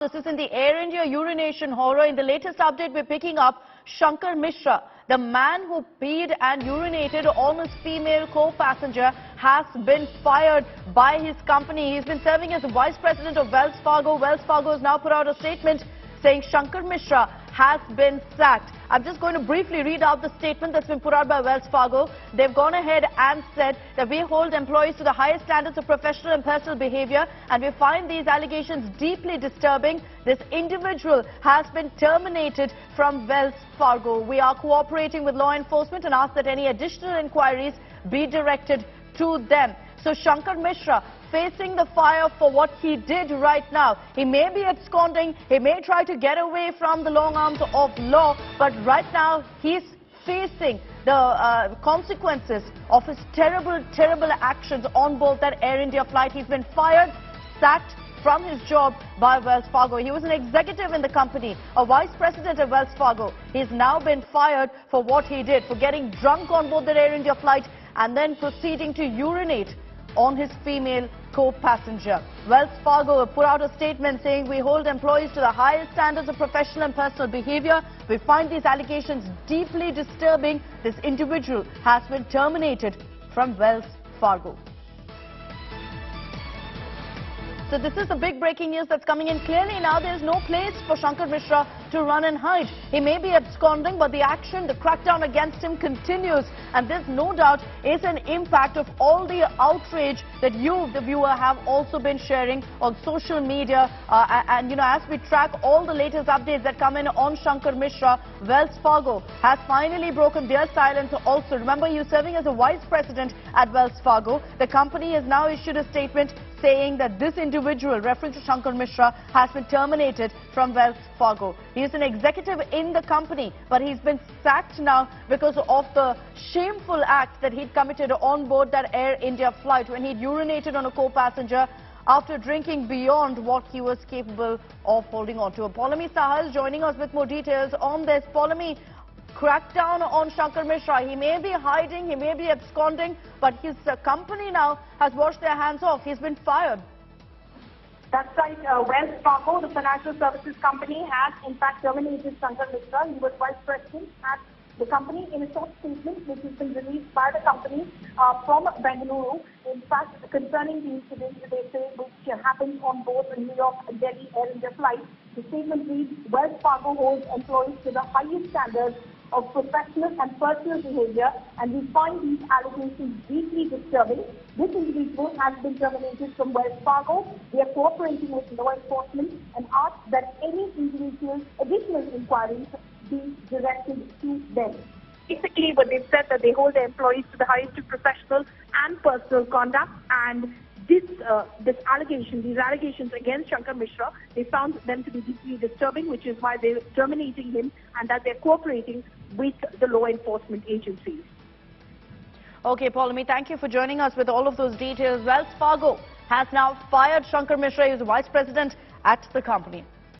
This is in the Air India urination horror. In the latest update, we're picking up Shankar Mishra, the man who peed and urinated on his female co-passenger, has been fired by his company. He's been serving as the vice president of Wells Fargo. Wells Fargo has now put out a statement saying Shankar Mishra has been sacked. I'm just going to briefly read out the statement that's been put out by Wells Fargo. They've gone ahead and said that we hold employees to the highest standards of professional and personal behavior, and we find these allegations deeply disturbing. This individual has been terminated from Wells Fargo. We are cooperating with law enforcement and ask that any additional inquiries be directed to them. So Shankar Mishra facing the fire for what he did right now. He may be absconding, he may try to get away from the long arms of law, but right now he's facing the consequences of his terrible actions on board that Air India flight. He's been fired, sacked from his job by Wells Fargo. He was an executive in the company, a vice president at Wells Fargo. He's now been fired for what he did, for getting drunk on board the Air India flight and then proceeding to urinate on his female co-passenger. Wells Fargo put out a statement saying we hold employees to the highest standards of professional and personal behavior. We find these allegations deeply disturbing. This individual has been terminated from Wells Fargo. So this is the big breaking news that's coming in. Clearly now there is no place for Shankar Mishra to run and hide. He may be absconding, but the action, the crackdown against him continues. And this no doubt is an impact of all the outrage that you, the viewer, have also been sharing on social media. And you know, as we track all the latest updates that come in on Shankar Mishra, Wells Fargo has finally broken their silence also. Remember, he was serving as a vice president at Wells Fargo. The company has now issued a statement saying that this individual, referring to Shankar Mishra, has been terminated from Wells Fargo. He is an executive in the company, but he's been sacked now because of the shameful act that he'd committed on board that Air India flight when he'd urinated on a co-passenger after drinking beyond what he was capable of holding on to. Paulami Sahal joining us with more details on this. Paulami, crackdown on Shankar Mishra. He may be hiding, he may be absconding, but his company now has washed their hands off. He's been fired. That's right. Wells Fargo, the financial services company, has in fact terminated Shankar Mishra. He was vice president at the company. In a short statement which has been released by the company from Bengaluru, in fact, concerning the incident they say which happened on board the New York-Delhi Air India flight, the statement reads, Wells Fargo holds employees to the highest standards of professional and personal behavior, and we find these allegations deeply disturbing. This individual has been terminated from Wells Fargo. We are cooperating with law enforcement and ask that any individual additional inquiries be directed to them. Basically, what they've said that they hold their employees to the highest of professional and personal conduct, and these allegations against Shankar Mishra, they found them to be deeply disturbing, which is why they're terminating him, and that they're cooperating with the law enforcement agencies. Okay, Paulami, thank you for joining us with all of those details. Wells Fargo has now fired Shankar Mishra. He was the vice president at the company.